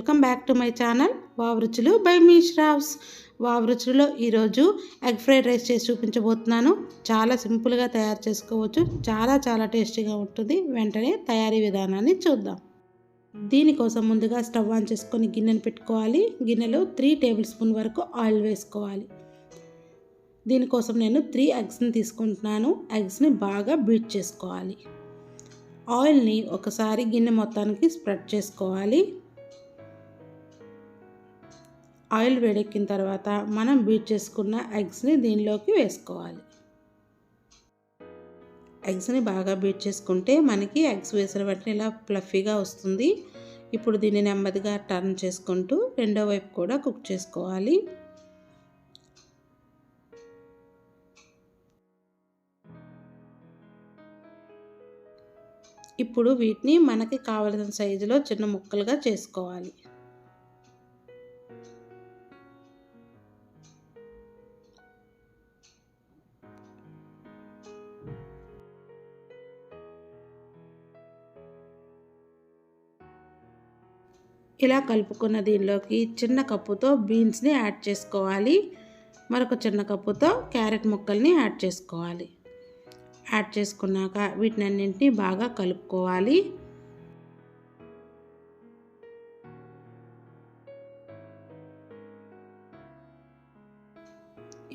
Welcome back to my channel wow రుచులు by me Shravs. Wow రుచులలో ఈరోజు egg fried rice చేసి చూపించబోతున్నాను. చాలా సింపుల్గా తయారు చేసుకోవచ్చు, చాలా టేస్టీగా ఉంటుంది. వెంటనే తయారీ విధానాన్ని చూద్దాం. దీనికోసం ముందుగా స్టవ్ ఆన్ చేసుకొని గిన్నెను పెట్టుకోవాలి. గిన్నెలో 3 టేబుల్ స్పూన్ వరకు ఆయిల్ వేసుకోవాలి. దీనికోసం నేను 3 ఎగ్స్ని తీసుకుంటున్నాను. ఎగ్స్ని బాగా బీట్ చేసుకోవాలి. ఆయిల్ని ఒకసారి గిన్నె మొత్తానికి స్ప్రెడ్ చేసుకోవాలి. ఆయిల్ వేడెక్కిన తర్వాత మనం బీట్ చేసుకున్న ఎగ్స్ని దీనిలోకి వేసుకోవాలి. ఎగ్స్ని బాగా బీట్ చేసుకుంటే మనకి ఎగ్స్ వేసిన వెంటనే ఇలా ఫ్లఫీగా వస్తుంది. ఇప్పుడు దీన్ని నెమ్మదిగా టర్న్ చేసుకుంటూ రెండో వైపు కూడా కుక్ చేసుకోవాలి. ఇప్పుడు వీటిని మనకి కావలసిన సైజులో చిన్న ముక్కలుగా చేసుకోవాలి. ఇలా కలుపుకున్న దీనిలోకి చిన్న కప్పుతో బీన్స్ని యాడ్ చేసుకోవాలి. మరొక చిన్న కప్పుతో క్యారెట్ ముక్కల్ని యాడ్ చేసుకోవాలి. యాడ్ చేసుకున్నాక వీటినన్నింటినీ బాగా కలుపుకోవాలి.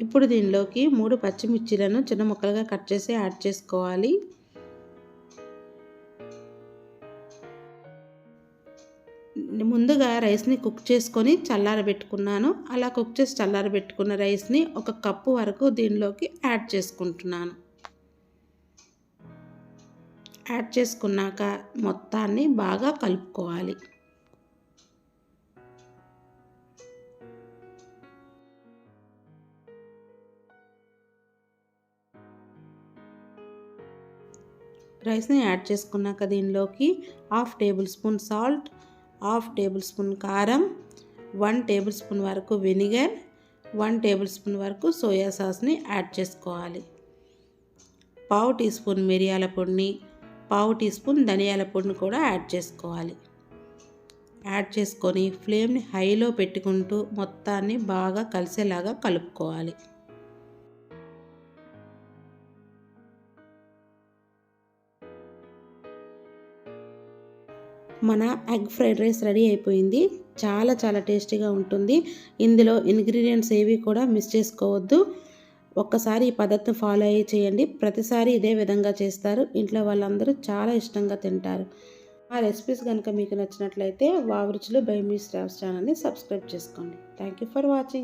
ఇప్పుడు దీనిలోకి 3 పచ్చిమిర్చీలను చిన్న ముక్కలుగా కట్ చేసి యాడ్ చేసుకోవాలి. ముందుగా రైస్ని కుక్ చేసుకొని చల్లారబెట్టుకున్నాను. అలా కుక్ చేసి చల్లారబెట్టుకున్న రైస్ని 1 కప్పు వరకు దీనిలోకి యాడ్ చేసుకుంటున్నాను. యాడ్ చేసుకున్నాక మొత్తాన్ని బాగా కలుపుకోవాలి. రైస్ని యాడ్ చేసుకున్నాక దీనిలోకి 1/2 table spoon salt, 1/2 table spoon కారం, 1 టేబుల్ స్పూన్ వరకు వెనిగర్, 1 టేబుల్ స్పూన్ వరకు సోయా సాస్ని యాడ్ చేసుకోవాలి. 1/2 టీ స్పూన్ మిరియాల పొడిని, 1/2 టీ స్పూన్ ధనియాల పొడిని కూడా యాడ్ చేసుకోవాలి. యాడ్ చేసుకొని ఫ్లేమ్ని హైలో పెట్టుకుంటూ మొత్తాన్ని బాగా కలిసేలాగా కలుపుకోవాలి. మన ఎగ్ ఫ్రైడ్ రైస్ రెడీ అయిపోయింది. చాలా టేస్టీగా ఉంటుంది. ఇందులో ఇంగ్రీడియంట్స్ ఏవి కూడా మిస్ చేసుకోవద్దు. ఒక్కసారి ఈ పద్ధతిని ఫాలో అయ్యి చేయండి. ప్రతిసారి ఇదే విధంగా చేస్తారు. ఇంట్లో వాళ్ళందరూ చాలా ఇష్టంగా తింటారు. ఆ రెసిపీస్ కనుక మీకు నచ్చినట్లయితే వావ్ రుచులు బై మీ శ్రావ్స్ ఛానల్ని సబ్స్క్రైబ్ చేసుకోండి. Thank you for watching.